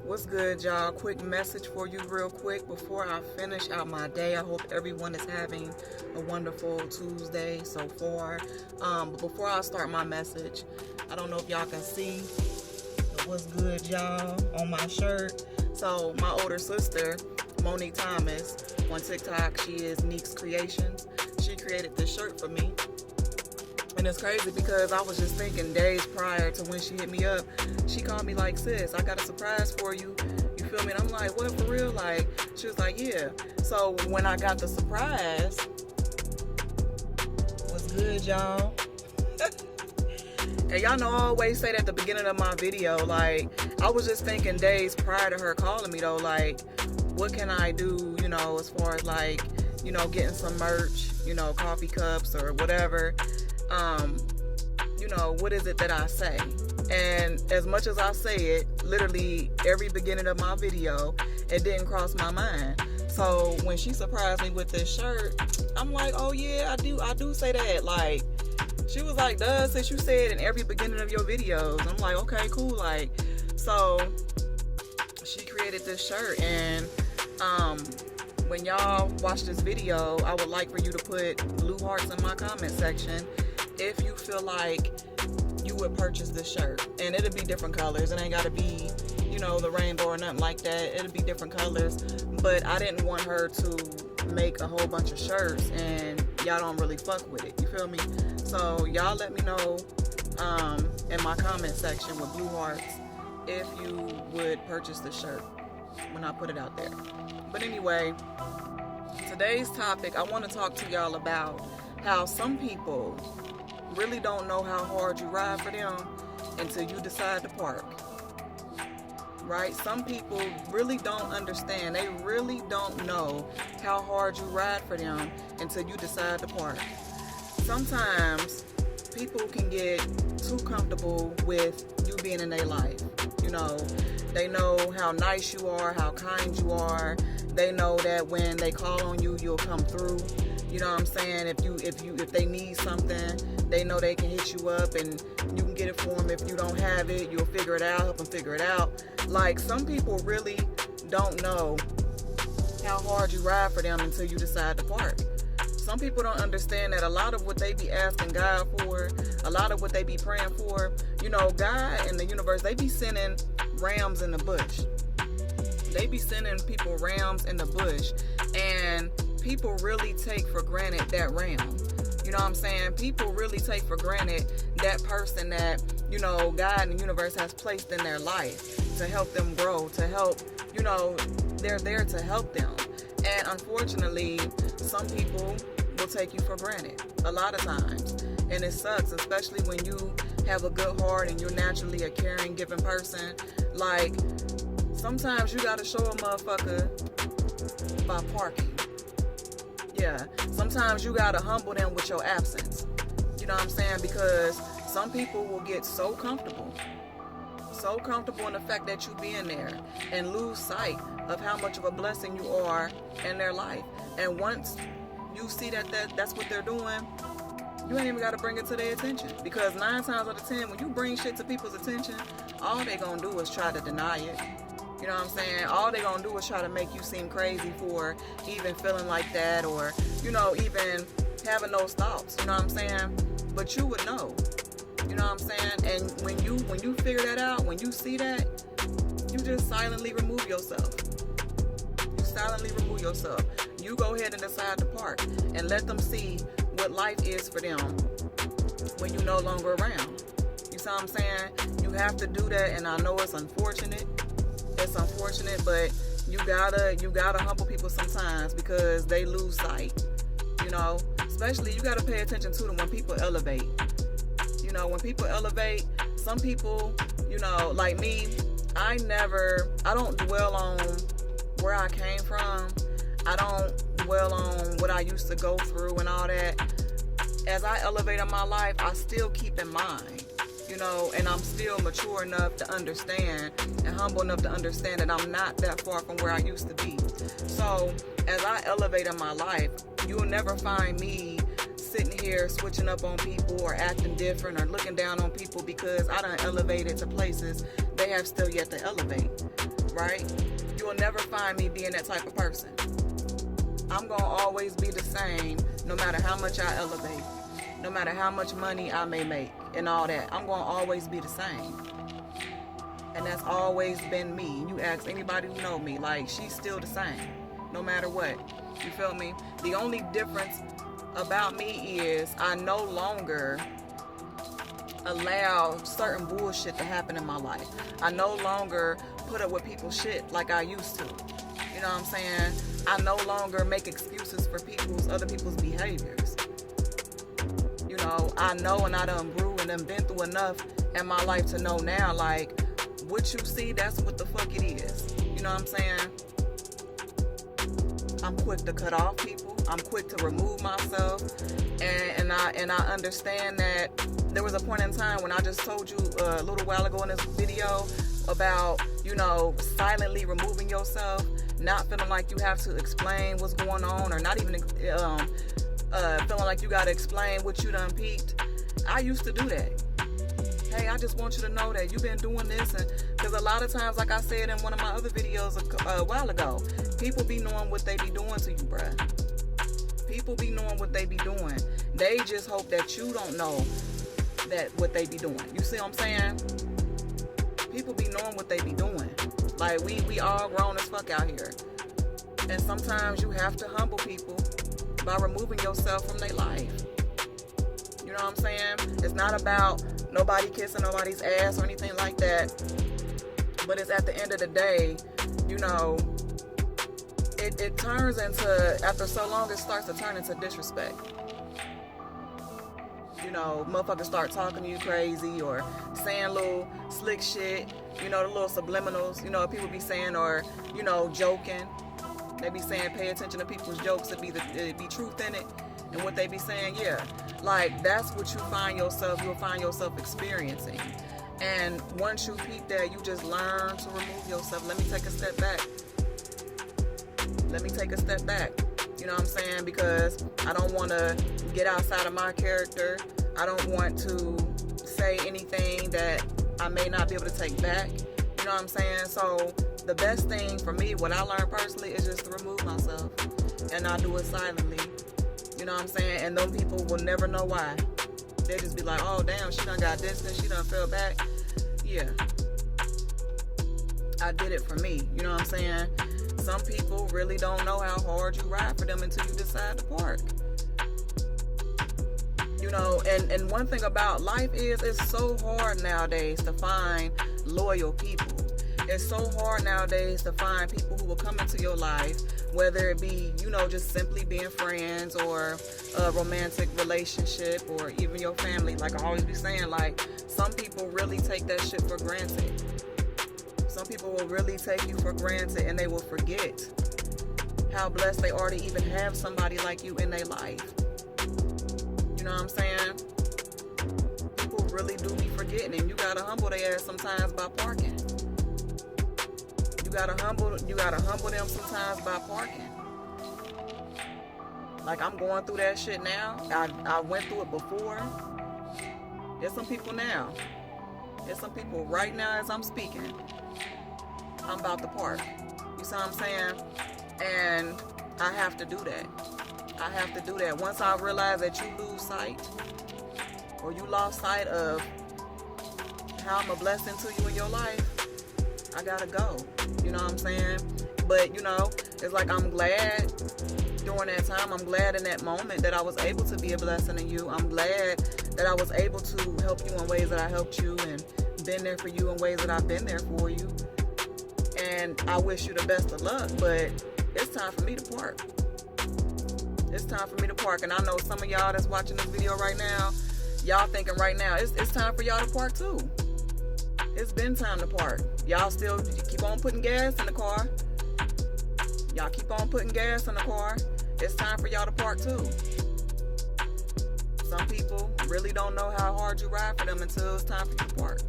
What's good, y'all? Quick message for you real quick before I finish out my day. I hope everyone is having a wonderful Tuesday so far. But before I start my message, I don't know if y'all can see the what's good, y'all, on my shirt. So my older sister, Monique Thomas, on TikTok, she is Neek's Creations. She created this shirt for me. And it's crazy because I was just thinking days prior to when she hit me up, she called me like, sis, I got a surprise for you. You feel me? And I'm like, what, for real? Like, she was like, yeah. So when I got the surprise, what's good, y'all? And y'all know I always say that at the beginning of my video, like, I was just thinking days prior to her calling me though, like, what can I do, you know, as far as like, you know, getting some merch, you know, coffee cups or whatever. You know, what is it that I say? And as much as I say it, literally every beginning of my video, it didn't cross my mind. So when she surprised me with this shirt, I'm like, oh yeah, I do say that. Like, she was like, duh, since you said in every beginning of your videos. I'm like, okay, cool. Like, so she created this shirt, and when y'all watch this video, I would like for you to put blue hearts in my comment section if you feel like you would purchase this shirt. And it'll be different colors. It ain't gotta be, you know, the rainbow or nothing like that. It'll be different colors. But I didn't want her to make a whole bunch of shirts and y'all don't really fuck with it. You feel me? So y'all let me know in my comment section with blue hearts if you would purchase the shirt when I put it out there. But anyway, today's topic, I want to talk to y'all about how some people really don't know how hard you ride for them until you decide to park. Right? Some people really don't understand. They really don't know how hard you ride for them until you decide to park. Sometimes people can get too comfortable with you being in their life. You know, they know how nice you are, how kind you are. They know that when they call on you, you'll come through. You know what I'm saying? If they need something, they know they can hit you up and you can get it for them. If you don't have it, you'll figure it out, help them figure it out. Like, some people really don't know how hard you ride for them until you decide to park. Some people don't understand that a lot of what they be asking God for, a lot of what they be praying for, you know, God and the universe, they be sending rams in the bush. They be sending people rams in the bush, and people really take for granted that ram. You know what I'm saying? People really take for granted that person that, you know, God and the universe has placed in their life to help them grow, to help, you know, they're there to help them. And unfortunately, some people will take you for granted a lot of times. And it sucks, especially when you have a good heart and you're naturally a caring, giving person. Like, sometimes you gotta show a motherfucker by parking. Yeah, sometimes you gotta humble them with your absence. You know what I'm saying? Because some people will get so comfortable in the fact that you being there and lose sight of how much of a blessing you are in their life. And once you see that's what they're doing, you ain't even gotta bring it to their attention. Because 9 times out of 10, when you bring shit to people's attention, all they gonna do is try to deny it. You know what I'm saying? All they gonna do is try to make you seem crazy for even feeling like that, or, you know, even having those thoughts. You know what I'm saying? But you would know. You know what I'm saying? And when you figure that out, when you see that, you just silently remove yourself. You silently remove yourself. You go ahead and decide to park and let them see what life is for them when you're no longer around. You see what I'm saying? You have to do that, and I know it's unfortunate. It's unfortunate, but you gotta humble people sometimes because they lose sight. You know, especially you gotta pay attention to them when people elevate. You know, when people elevate, some people, you know, like me, I don't dwell on where I came from. I don't dwell on what I used to go through and all that. As I elevate in my life, I still keep in mind, you know, and I'm still mature enough to understand and humble enough to understand that I'm not that far from where I used to be. So as I elevate in my life, you'll never find me sitting here switching up on people or acting different or looking down on people because I done elevated to places they have still yet to elevate. right? You will never find me being that type of person. I'm gonna always be the same, no matter how much I elevate, no matter how much money I may make and all that. I'm gonna always be the same. And that's always been me. You ask anybody who know me, like, she's still the same, no matter what. You feel me? The only difference about me is I no longer allow certain bullshit to happen in my life. I no longer put up with people's shit like I used to. You know what I'm saying? I no longer make excuses for other people's behaviors. You know, I know and I done grew and done been through enough in my life to know now, like, what you see, that's what the fuck it is. You know what I'm saying? I'm quick to cut off people. I'm quick to remove myself. And I understand that there was a point in time when I just told you a little while ago in this video about, you know, silently removing yourself, not feeling like you have to explain what's going on, or not even feeling like you got to explain what you done peeped. I used to do that. Hey, I just want you to know that you've been doing this, and because a lot of times, like I said in one of my other videos a while ago, people be knowing what they be doing to you, bruh. People be knowing what they be doing. They just hope that you don't know that what they be doing. You see what I'm saying? People be knowing what they be doing. Like, we all grown as fuck out here. And sometimes you have to humble people by removing yourself from their life. You know what I'm saying? It's not about nobody kissing nobody's ass or anything like that. But it's at the end of the day, you know, it turns into, after so long, it starts to turn into disrespect. You know, motherfuckers start talking to you crazy or saying little slick shit, you know, the little subliminals, you know, people be saying, or, you know, joking. They be saying, pay attention to people's jokes, it be truth in it. And what they be saying, yeah, like, that's what you'll find yourself experiencing. And once you peep that, you just learn to remove yourself. Let me take a step back. You know what I'm saying? Because I don't want to get outside of my character. I don't want to say anything that I may not be able to take back. You know what I'm saying? So the best thing for me, what I learned personally, is just to remove myself. And I do it silently. You know what I'm saying? And them people will never know why. They just be like, oh, damn, she done got distance. She done fell back. Yeah. I did it for me. You know what I'm saying? Some people really don't know how hard you ride for them until you decide to park. You know, and one thing about life is it's so hard nowadays to find loyal people. It's so hard nowadays to find people who will come into your life, whether it be, you know, just simply being friends or a romantic relationship or even your family. Like I always be saying, like, some people really take that shit for granted. Some people will really take you for granted and they will forget how blessed they are to even have somebody like you in their life. You know what I'm saying? People really do be forgetting, and you gotta humble their ass sometimes by parking. You gotta humble them sometimes by parking. Like, I'm going through that shit now. I went through it before. There's some people now. There's some people right now as I'm speaking. I'm about to park. You see what I'm saying? And I have to do that. I have to do that. Once I realize that you lose sight, or you lost sight of how I'm a blessing to you in your life, I gotta go. You know what I'm saying? But, you know, it's like, I'm glad during that time, I'm glad in that moment that I was able to be a blessing to you. I'm glad that I was able to help you in ways that I helped you, and been there for you in ways that I've been there for you. And I wish you the best of luck, but it's time for me to park. It's time for me to park. And I know some of y'all that's watching this video right now, y'all thinking right now, it's time for y'all to park too. It's been time to park. Y'all still keep on putting gas in the car. Y'all keep on putting gas in the car. It's time for y'all to park too. Some people really don't know how hard you ride for them until it's time for you to park.